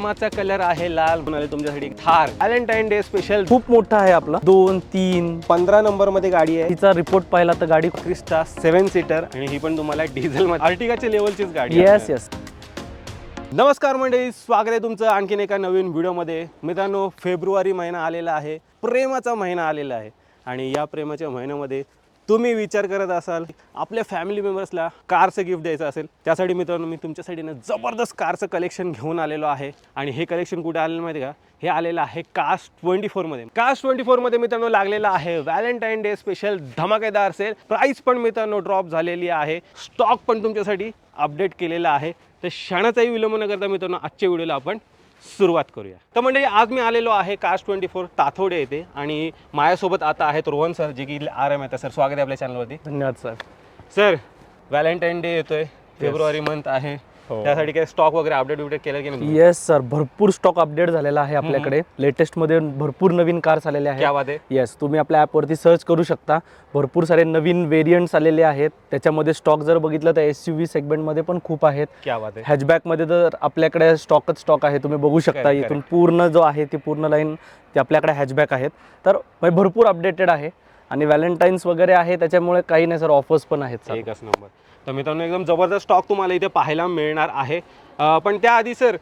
प्रेमाचा कलर आहे लाल म्हणाले तुमच्यासाठी थार व्हॅलेंटाईन डे स्पेशल खूप मोठा आहे आपला 2, 3, 15 नंबर मध्ये गाडी आहे. तिचा रिपोर्ट पाहिला तर गाडी क्रिस्टा 7 सीटर आणि ही पण तुम्हाला डिझेल मध्ये अर्टिगाच्या लेवलचीच गाडी येस येस. नमस्कार मंडळी, स्वागत आहे तुमचं आणखीन एका नवीन व्हिडिओमध्ये. मित्रांनो, फेब्रुवारी महिना आलेला आहे, प्रेमाचा महिना आलेला आहे आणि या प्रेमाच्या महिन्यामध्ये तुम्ही विचार करत असाल आपल्या फॅमिली मेंबर्सला कारचं गिफ्ट द्यायचं असेल, त्यासाठी मित्रांनो मी तुमच्यासाठी ना जबरदस्त कारचं कलेक्शन घेऊन आलेलो आहे. आणि हे कलेक्शन कुठे आलेलं माहिती का? हे आलेलं आहे कास्ट 24 मध्ये. कास्ट 24 मध्ये मित्रांनो लागलेला आहे व्हॅलेंटाईन डे स्पेशल धमाकेदार सेल. प्राइस पण मित्रांनो ड्रॉप झालेली आहे, स्टॉक पण तुमच्यासाठी अपडेट केलेला आहे. तर क्षणाचाही विलंब न करता मित्रांनो आजच्या व्हिडिओला आपण सुरुवात करूया. तर म्हणजे आज मी आलेलो आहे कास्ट 24 ताथोडे येथे आणि माझ्यासोबत आता आहेत रोहन सर, जे की RM आहेत. सर स्वागत आहे आपल्या चॅनलवरती. धन्यवाद सर. सर, व्हॅलेंटाईन डे येतोय, फेब्रुवारी मंथ आहे, त्यासाठी काय स्टॉक वगैरे अपडेट केलं की नाही? येस सर, भरपूर स्टॉक अपडेट झालेला आहे आपल्याकडे. लेटेस्ट मध्ये भरपूर नवीन कार्स आलेले क्या बात आहेत. आहे. येस, तुम्ही आपल्या ॲपवरती सर्च करू शकता. भरपूर सारे नवीन व्हेरियंट्स आलेले आहेत. त्याच्यामध्ये स्टॉक जर बघितलं तर SUV सेगमेंटमध्ये पण खूप आहेत. क्या बात आहे. हॅचबॅकमध्ये तर आपल्याकडे स्टॉक आहे, तुम्ही बघू शकता. Correct, इथून पूर्ण जो आहे ती पूर्ण लाईन ते आपल्याकडे हॅचबॅक आहेत. तर भरपूर अपडेटेड आहे आणि व्हॅलेंटाईन्स वगैरे आहे, त्याच्यामुळे काही नाही सर, ऑफर्स पण आहेत. एकच नंबर. तर मित्रांनो एकदम जबरदस्त स्टॉक तुम्हाला इथे पाहायला मिळणार आहे. पण त्याआधी सर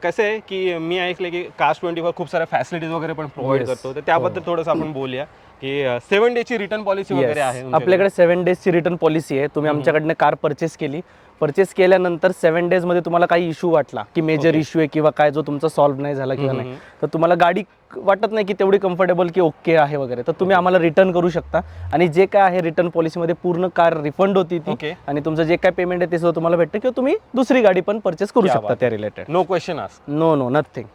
कसं आहे की मी ऐकलं की कास्ट 24 खूप साऱ्या फॅसिलिटीज वगैरे पण प्रोव्हाइड करतो, तर त्याबद्दल थोडंसं आपण बोलूया की 7 डेजची रिटर्न पॉलिसी वगैरे आहे आपल्याकडे. 7 डेजची रिटर्न पॉलिसी आहे. तुम्ही आमच्याकडनं कार परचेस केल्यानंतर 7 डेजमध्ये तुम्हाला काही इश्यू वाटला की मेजर इश्यू आहे किंवा काय जो तुमचा सॉल्व्ह नाही झाला किंवा नाही, तर तुम्हाला गाडी वाटत नाही की तेवढी कम्फर्टेबल की ओके आहे वगैरे, तर तुम्ही आम्हाला रिटर्न करू शकता. आणि जे काय आहे रिटर्न पॉलिसीमध्ये पूर्ण कार रिफंड होती ती, आणि तुमचं जे काय पेमेंट आहे ते सुद्धा तुम्हाला भेटतं किंवा तुम्ही दुसरी गाडी पण परचेस करू शकता त्या related. No question ask. No nothing.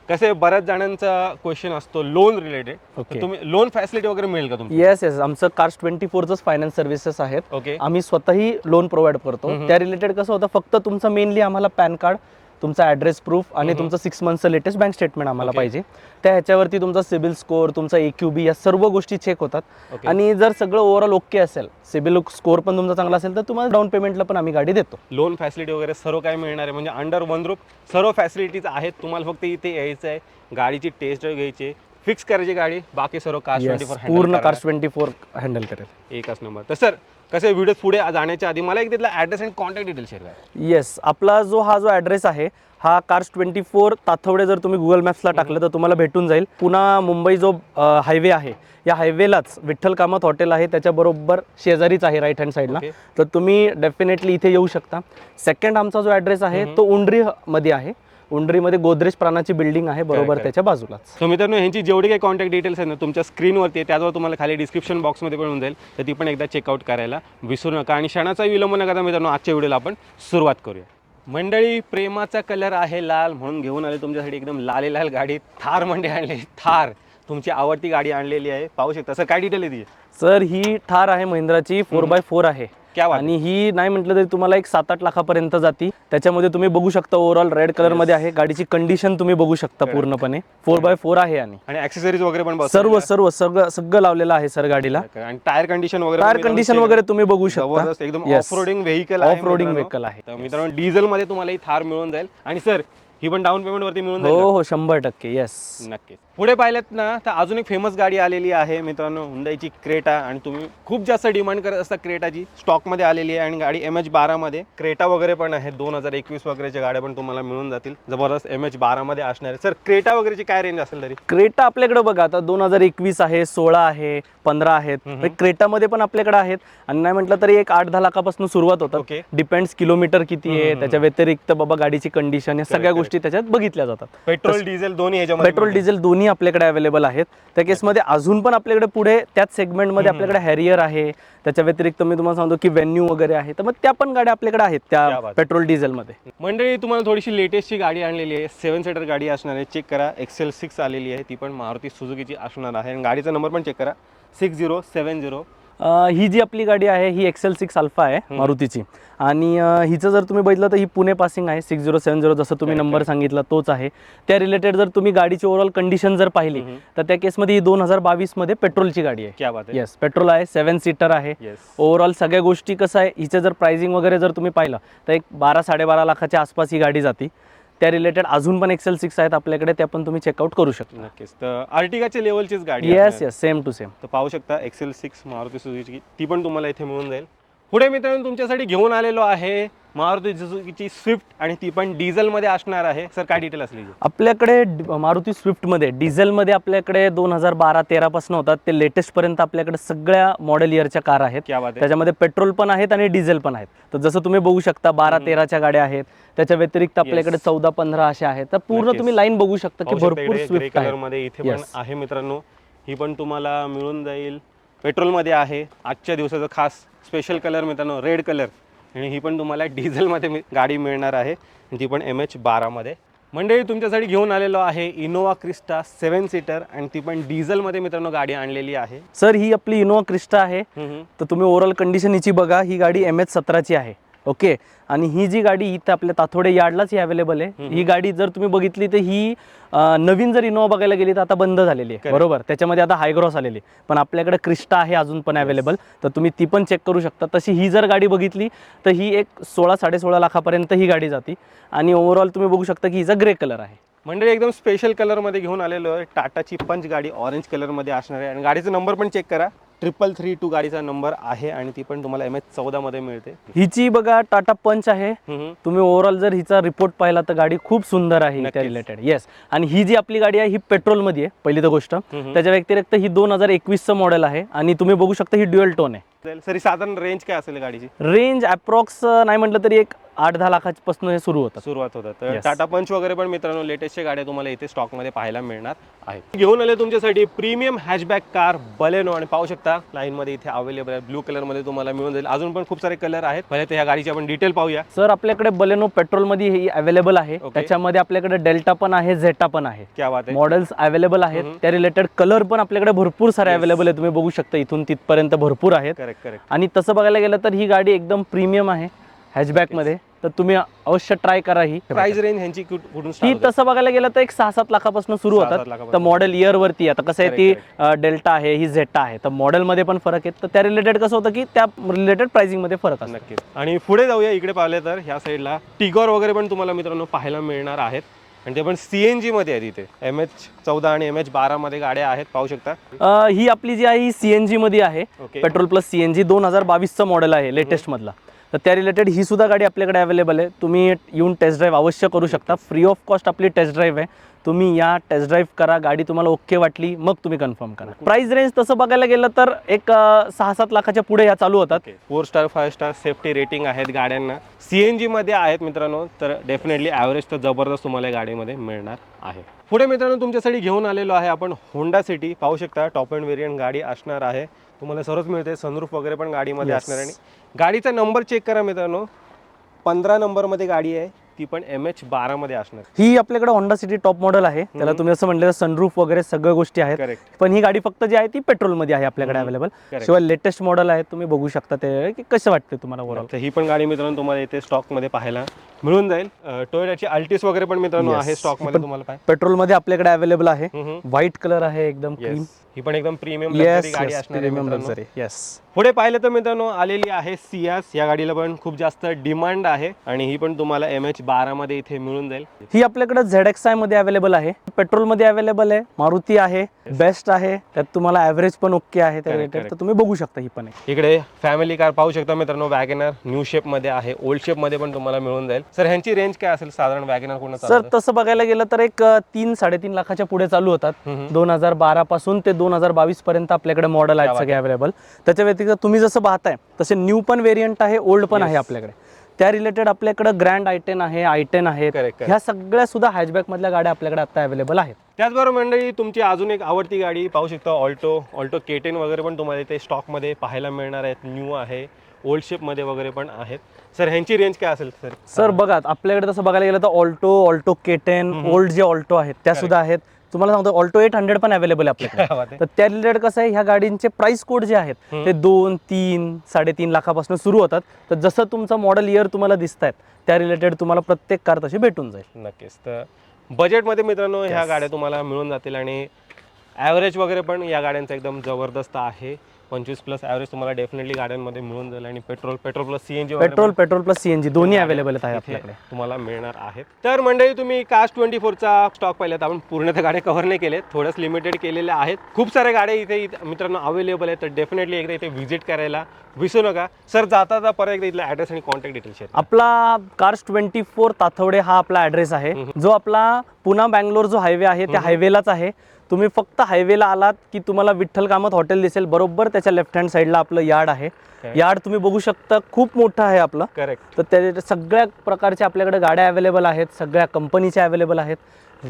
कसे बऱ्याच जणांचा क्वेश्चन असतो लोन रिलेटेड. ओके. तुम्ही लोन फॅसिलिटी वगैरे मिळेल का तुमची? येस आमचं कास्ट 24च फायनान्स सर्व्हिसेस आहेत. ओके. आम्ही स्वतःही लोन प्रोव्हाइड करतो. त्या रिलेटेड कसं होतं, फक्त तुमचं मेनली आम्हाला पॅन कार्ड, तुमचा ॲड्रेस प्रूफ आणि तुमचं 6 मंथचं लेटेस्ट बँक स्टेटमेंट आम्हाला पाहिजे. त्या ह्याच्यावरती तुमचा सिबिल स्कोअर, तुमचा AQB या सर्व गोष्टी चेक होतात. आणि जर सगळं ओव्हरऑल ओके असेल, सिबिल स्कोअर पण तुमचा चांगला असेल, तर तुम्हाला डाऊन पेमेंटला पण आम्ही गाडी देतो. लोन फॅसिलिटी वगैरे सर्व काय मिळणार आहे, म्हणजे अंडर वन रूफ सर्व फॅसिलिटीज आहेत. तुम्हाला फक्त इथे यायचं आहे, गाडीची टेस्ट घ्यायची, फिक्स करायची गाडी, बाकी सर्व कास्ट 24 पूर्ण कास्ट 24 हँडल करेल. एकच नंबर. तर सर कसं व्हिडिओ पुढे जाण्याच्या आधी मला एक तिथला address and contact detail share करा. येस, आपला जो ॲड्रेस आहे हा कास्ट 24 ताथवडे. जर तुम्ही गुगल मॅप्सला टाकलं तर तुम्हाला भेटून जाईल. पुन्हा मुंबई जो हायवे आहे, या हायवेलाच विठ्ठल कामत हॉटेल आहे, त्याच्याबरोबर शेजारीच आहे राईट हँड साईडला. तर तुम्ही डेफिनेटली इथे येऊ शकता. सेकंड आमचा जो ॲड्रेस आहे तो उंडरीमध्ये आहे. उंडरीमध्ये गोदरेज प्राणाची बिल्डिंग आहे, बरोबर त्याच्या बाजूलाच. सो मित्रांनो, ह्यांची जेवढी काही कॉन्टॅक्ट डिटेल्स आहेत ना तुमच्या स्क्रीनवरती आहे, त्यावर तुम्हाला खाली डिस्क्रिप्शन बॉक्समध्ये पण जाईल, तर ती पण एकदा चेकआउट करायला विसरू नका. आणि क्षणाचा विलंब न करता मित्रांनो आजच्या व्हिडिओला आपण सुरुवात करूया. मंडळी, प्रेमाचा कलर आहे लाल म्हणून घेऊन आले तुमच्यासाठी एकदम लाल गाडी. थार म्हणजे आणली, थार तुमची आवडती गाडी आणलेली आहे, पाहू शकता. सर काय डिटेल आहे ती? सर ही थार आहे महिंद्राची, 4x4 आहे. आणि ही नाही म्हटलं तरी तुम्हाला एक 7-8 लाखापर्यंत जाती. त्याच्यामध्ये तुम्ही बघू शकता ओव्हरऑल रेड कलर मध्ये आहे. गाडीची कंडिशन तुम्ही बघू शकता पूर्णपणे. 4x4 आहे आणि ॲक्सेसरीज वगैरे पण सगळं लावलेलं आहे सर गाडीला. आणि टायर कंडिशन वगैरे तुम्ही बघू शकता. एकदम ऑफ रोडिंग व्हेकल आहे. तर मित्रांनो डिझेल मध्ये तुम्हाला ही थार मिळून जाईल. आणि सर ही पण डाऊन पेमेंट वरती मिळून जाईल? हो 100%. येस, नक्कीच. पुढे पाहिलं ना तर अजून एक फेमस गाडी आलेली आहे मित्रांनो, हुंडाईची क्रेटा. आणि तुम्ही खूप जास्त डिमांड करत असता क्रेटाची, स्टॉकमध्ये आलेली आहे. आणि गाडी MH12 मध्ये क्रेटा वगैरे पण आहे. 2021 वगैरेच्या गाड्या पण तुम्हाला मिळून जातील. जबरदस्त MH12 मध्ये असणार आहे. सर क्रेटा वगैरेची काय रेंज असेल तरी? क्रेटा आपल्याकडे बघा आता 2021 आहे, 16 आहे, 15 आहेत. क्रेटामध्ये पण आपल्याकडे आहेत. आणि नाही म्हटलं तरी एक 8-10 लाखापासून सुरुवात होतात. डिपेंड्स किलोमीटर किती आहे, त्याच्या व्यतिरिक्त बाबा गाडीची कंडिशन, या सगळ्या गोष्टी त्याच्यात बघितल्या जातात. पेट्रोल डिझेल दोन्ही आपल्याकडे अवेलेबल आहेत. त्या केसमध्ये अजून पण आपल्याकडे पुढे त्याच सेगमेंटमध्ये आपल्याकडे हॅरियर आहे. त्याच्या व्यतिरिक्त मी तुम्हाला सांगतो की व्हेन्यू वगैरे आहे. तर मग त्या पण गाड्या आपल्याकडे आहेत त्या पेट्रोल डिझेलमध्ये. मंडळी तुम्हाला थोडीशी लेटेस्टची गाडी आणलेली आहे. 7 सीटर गाडी असणार आहे. चेक करा, XL6 आलेली आहे, ती पण मारुती सुझुकीची असणार आहे. आणि गाडीचा नंबर पण चेक करा, 6070. ही जी आपली गाडी आहे ही XL6 अल्फा आहे मारुतीची. आणि हिचं जर तुम्ही बघितलं तर ही पुणे पासिंग आहे. 6070 जसं तुम्ही नंबर सांगितला तोच आहे. त्या रिलेटेड जर तुम्ही गाडीची ओव्हरऑल कंडिशन जर पाहिली तर त्या केसमध्ये ही 2022 मध्ये पेट्रोलची गाडी आहे. क्या बात आहे. येस, पेट्रोल आहे, 7 सीटर आहे. ओव्हरऑल सगळ्या गोष्टी कसं आहे, हिचं जर प्राइसिंग वगैरे जर तुम्ही पाहिलं तर एक 12-12.5 लाखाच्या आसपास ही गाडी जाते. त्या रिलेटेड अजून पण XL6 आहेत आपल्याकडे, त्या पण तुम्ही चेकआउट करू शकता. नक्कीच. तर अर्टिगाच्या लेवलचीच गाडी yes yes, same to same. तर पाहू शकता XL6 मारुती सुझुकीची, ती पण तुम्हाला इथे मिळून जाईल. पुढे मित्रांनो तुमच्यासाठी घेऊन आलेलो आहे मारुती सुझुकीची स्विफ्ट, आणि ती पण डिझेलमध्ये असणार आहे. सर काय डिटेल असली? आपल्याकडे मारुती स्विफ्टमध्ये डिझेलमध्ये आपल्याकडे 2012-13 पासून होतात ते लेटेस्ट पर्यंत आपल्याकडे सगळ्या मॉडेल इयरच्या कार आहेत. क्या बात आहे. त्याच्यामध्ये पेट्रोल पण आहेत आणि डिझेल पण आहेत. तर जसं तुम्ही बघू शकता 12-13च्या गाड्या आहेत, त्याच्या व्यतिरिक्त आपल्याकडे 14-15 अशा आहेत. तर पूर्ण नक्कीच. तुम्ही लाईन बघू शकता की पाहू शकता भरपूर इकडे ग्रे स्विफ्ट कलर आहे. मध्ये इथे पण Yes. आहे मित्रांनो. ही पण तुम्हाला मिळून जाईल. पेट्रोलमध्ये आहे. आजच्या दिवसाचा खास स्पेशल कलर मित्रांनो रेड कलर, आणि ही पण तुम्हाला डिझेलमध्ये गाडी मिळणार आहे, आणि ती पण MH12 मध्ये. मंडळी तुमच्यासाठी घेऊन आलेलो आहे इनोवा क्रिस्टा 7 सीटर, आणि ती पण डिझेलमध्ये मित्रांनो गाडी आणलेली आहे. सर ही आपली इनोवा क्रिस्टा आहे. तर तुम्ही ओव्हरऑल कंडिशन हिची बघा, ही गाडी MH17ची आहे. ओके, आणि ही जी गाडी इथं आपल्या ताथोडे यार्डलाच ही अवेलेबल आहे. ही गाडी जर तुम्ही बघितली तर ही नवीन जर इनोवा बघायला गेली तर आता बंद झालेली आहे, बरोबर. त्याच्यामध्ये आता हायग्रॉस आलेली, पण आपल्याकडे क्रिस्टा आहे अजून पण अवेलेबल. तर तुम्ही ती पण चेक करू शकता. तशी ही जर गाडी बघितली तर ही एक 16-16.5 लाखापर्यंत ही गाडी जाते, आणि ओव्हरऑल तुम्ही बघू शकता की हिचा ग्रे कलर आहे. मंडळी एकदम स्पेशल कलरमध्ये घेऊन आलेलो आहे. टाटाची पंच गाडी ऑरेंज कलरमध्ये असणार आहे, आणि गाडीचा नंबर पण चेक करा. 3332 गाडीचा नंबर आहे, आणि ती पण तुम्हाला MH14 मध्ये मिळते. हिची बघा टाटा पंच आहे. तुम्ही ओव्हरऑल जर हिचा रिपोर्ट पाहिला तर गाडी खूप सुंदर आहे त्या रिलेटेड. येस, आणि ही जी आपली गाडी आहे ही पेट्रोलमध्ये आहे पहिली तर गोष्ट. त्याच्या व्यतिरिक्त ही 2021चं मॉडेल आहे, आणि तुम्ही बघू शकता ही ड्युअल टोन आहे. सरी साधारण रेंज काय असेल गाडीची? रेंज अप्रॉक्स नाही म्हटलं तरी एक 8-10 लाखापासून हे सुरुवात होतात. तर टाटा पंच वगैरे पण मित्रांनो लेटेस्टच्या गाड्या तुम्हाला इथे स्टॉकमध्ये पाहायला मिळणार आहेत. घेऊन आले तुमच्यासाठी प्रीमियम हॅचबॅक कार बलेनो, आणि पाहू शकता लाईनमध्ये इथे अवेलेबल आहे. ब्लू कलरमध्ये तुम्हाला मिळून जाईल. अजून पण खूप सारे कलर आहेत. पहिले तर ह्या गाडीची आपण डिटेल पाहूया. सर आपल्याकडे बलेनो पेट्रोलमध्ये ही अवेलेबल आहे. त्याच्यामध्ये आपल्याकडे डेल्टा पण आहे, झेटा पण आहे. क्या बात आहे. मॉडेल्स अवेलेबल आहेत. त्या रिलेटेड कलर पण आपल्याकडे भरपूर सारे अवेलेबल आहे. तुम्ही बघू शकता इथून तिथपर्यंत भरपूर आहेत. करेक्ट. आणि तसं बघायला गेलं तर ही गाडी एकदम प्रीमियम आहे हॅचबॅक मध्ये. तर तुम्ही अवश्य ट्राय करा. ही प्राइस रेंज ह्यांची कुठून ही स्टार्ट? तसं बघायला गेलं तर एक 6-7 लाखापासून सुरू 6-7 होतात. लाखापासून. तर मॉडेल इयर वरती आता कसं आहे ती डेल्टा आहे, ही झेटा आहे, तर मॉडेल मध्ये पण फरक आहे. तर त्या रिलेटेड कसं होतं की त्या रिलेटेड प्राइसिंग मध्ये फरक असतो. नक्कीच. आणि पुढे जाऊया. इकडे पाहिले तर ह्या साईडला टिगॉर वगैरे पण तुम्हाला मित्रांनो पाहायला मिळणार आहेत, आणि ते पण CNG मध्ये आहेत. इथे MH14 आणि MH12 मध्ये गाड्या आहेत, पाहू शकता. ही आपली जी आहे ही CNG मध्ये आहे. पेट्रोल प्लस CNG 2022चं मॉडेल आहे लेटेस्ट मधला. तर त्या रिलेटेड ही सुद्धा गाडी आपल्याकडे अवेलेबल आहे. तुम्ही येऊन टेस्ट ड्राईव्ह अवश्य करू शकता. फ्री ऑफ कॉस्ट आपली टेस्ट ड्राईव्ह आहे. तुम्ही या टेस्ट ड्राईव्ह करा, गाडी तुम्हाला ओके वाटली मग तुम्ही कन्फर्म करा. प्राइस रेंज तसं बघायला गेलं तर एक 6-7 लाखाच्या पुढे या चालू होतात. 4 स्टार 5 स्टार सेफ्टी रेटिंग आहेत गाड्यांना. CNG मध्ये आहेत मित्रांनो, तर डेफिनेटली ॲव्हरेज तर जबरदस्त तुम्हाला या गाडीमध्ये मिळणार आहे. पुढे मित्रांनो तुमच्यासाठी घेऊन आलेलो आहे आपण होंडा सिटी. पाहू शकता टॉप एंड व्हेरियंट गाडी असणार आहे. तुम्हाला सर्वच मिळते. सनरूफ वगैरे पण गाडीमध्ये असणार आहे. आणि गाडीचा नंबर चेक करा मित्रांनो, 15 नंबरमध्ये गाडी आहे. ती पण MH12 मध्ये असणार. ही आपल्याकडे होंडा सिटी टॉप मॉडेल आहे. त्याला तुम्ही असं म्हटलं सनरूफ वगैरे सगळ्या गोष्टी आहेत. करेक्ट. पण ही गाडी फक्त जी आहे ती पेट्रोल मध्ये आहे आपल्याकडे अवेलेबल. शिवाय लेटेस्ट मॉडेल आहे. तुम्ही बघू शकता ते की कसं वाटतं तुम्हाला ओव्हरऑल. तर ही पण गाडी मित्रांनो तुम्हाला इथे स्टॉक मध्ये पाहायला मिळून जाईल. टोयोटाची अल्टिस वगैरे पण मित्रांनो आहे स्टॉक मध्ये तुम्हाला पाहायला. पेट्रोल मध्ये आपल्याकडे अवेलेबल आहे. व्हाईट कलर आहे एकदम क्रीम. ही पण एकदम प्रीमियम गाडी असणार आहे मित्रांनो. येस. पुढे पाहिलं तर मित्रांनो आलेली आहे सियास. या गाडीला पण खूप जास्त डिमांड आहे, आणि ही पण तुम्हाला MH12 मध्ये इथे मिळून जाईल. ही आपल्याकडे ZXi मध्ये अवेलेबल आहे. पेट्रोल मध्ये अवेलेबल आहे. मारुती आहे, बेस्ट आहे. त्यात तुम्हाला ॲव्हरेज पण ओके आहे त्या रिलेटेड. तर तुम्ही बघू शकता ही पण आहे. इकडे फॅमिली कार पाहू शकता मित्रांनो. वॅगनर न्यू शेप मध्ये आहे, ओल्ड शेप मध्ये पण तुम्हाला मिळून जाईल. सर ह्यांची रेंज काय असेल साधारण वॅगनर कोण? सर तसं बघायला गेलं तर एक 3-3.5 लाखाच्या पुढे चालू होतात. 2012 पासून ते 2022 पर्यंत आपल्याकडे मॉडेल आहेत सगळे अवेलेबल. त्याच्या व्यतिरिक्त तुम्ही जसं पाहताय तसे न्यू पण व्हेरियंट आहे, ओल्ड पण आहे आपल्याकडे. त्या रिलेटेड आपल्याकडे ग्रँड i10 आहे, i10 आहे. ह्या सगळ्या सुद्धा हॅचबॅक मधल्या गाड्या आपल्याकडे आता अवेलेबल आहेत. त्याचबरोबर मंडळी तुमची अजून एक आवडती गाडी पाहू शकता ऑल्टो K10 वगैरे पण तुम्हाला इथे स्टॉकमध्ये पाहायला मिळणार आहेत. न्यू आहे, ओल्ड शेपमध्ये वगैरे पण आहेत. सर ह्यांची रेंज काय असेल? सर बघा आपल्याकडे तसं बघायला गेलं तर ऑल्टो K10 ओल्ड जे ऑल्टो आहेत त्या सुद्धा आहेत. तुम्हाला सांगतो ऑल्टो 800 पण अवेलेबल आहे आपल्याकडे. तर त्या रिलेटेड कसं आहे ह्या गाडींचे प्राइस कोड जे आहेत ते 2, 3, 3.5 लाखापासून सुरू होतात. तर जसं तुमचं मॉडेल इयर तुम्हाला दिसत आहेत त्या रिलेटेड तुम्हाला प्रत्येक कार तशी भेटून जाईल. नक्कीच. तर बजेटमध्ये मित्रांनो ह्या गाड्या तुम्हाला मिळून जातील, आणि ॲव्हरेज वगैरे पण या गाड्यांचा एकदम जबरदस्त आहे. 25+ ॲव्हरेज तुम्हाला डेफिनेटली गाड्यांमध्ये मिळून जाईल आणि petrol plus CNG petrol plus CNG दोन्ही अवेलेबल आहे आपल्याकडे. तुम्हाला मिळणार आहेत. तर मंडळी तुम्ही कास्ट 24चा स्टॉक पाहिलात. आपण पूर्ण त्या गाड्या कव्हर नाही केलेत, थोडंच लिमिटेड केलेल्या आहेत. खूप साऱ्या गाड्या इथे मित्रांनो अवेलेबल आहेत. तर डेफिनेटली एकदा इथे व्हिजिट करायला विसरू नका. सर जाता परत एकदा इथला ॲड्रेस आणि कॉन्टॅक्ट डिटेल्स शेअर. आपला कार्स 24 ताथवडे हा आपला ॲड्रेस आहे. जो आपला पुणे बँगलोर जो हायवे आहे त्या हायवेलाच आहे. तुम्ही फक्त हायवेला आलात की तुम्हाला विठ्ठल कामत हॉटेल दिसेल, बरोबर त्याच्या लेफ्ट हँड साईडला आपलं यार्ड आहे. यार्ड तुम्ही बघू शकता, खूप मोठं आहे आपलं. करेक्ट. तर त्या सगळ्या प्रकारच्या आपल्याकडे गाड्या अवेलेबल आहेत, सगळ्या कंपनीच्या अवेलेबल आहेत.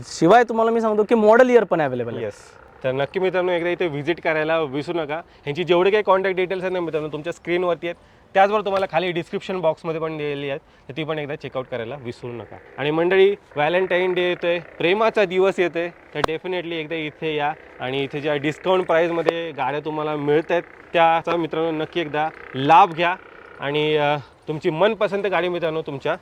शिवाय तुम्हाला मी सांगतो की मॉडेल इयर पण अवेलेबल आहे. येस. तर नक्की मित्रांनो एकदा इथे व्हिजिट करायला विसरू नका. ह्यांची जेवढे काही कॉन्टॅक्ट डिटेल्स आहेत ना मित्रांनो तुमच्या स्क्रीनवरती आहेत, त्याचबरोबर तुम्हाला खाली डिस्क्रिप्शन बॉक्समध्ये पण दिलेली आहेत. तर ती पण एकदा चेकआउट करायला विसरू नका. आणि मंडळी व्हॅलेंटाईन डे येतोय, प्रेमाचा दिवस येतोय, तर डेफिनेटली एकदा इथे या आणि इथे ज्या डिस्काउंट प्राईजमध्ये गाड्या तुम्हाला मिळत आहेत त्याचा मित्रांनो नक्की एकदा लाभ घ्या आणि तुमची मनपसंत गाडी मित्रांनो तुमच्या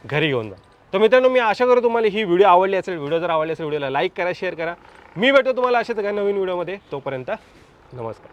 घरी घेऊन जा. तर मित्रांनो मी आशा करतो तुम्हाला ही व्हिडिओ आवडली असेल. व्हिडिओ जर आवडली असेल व्हिडिओला लाईक करा, शेअर करा. मी भेटतो तुम्हाला अशाच एका नवीन व्हिडिओमध्ये. तोपर्यंत नमस्कार.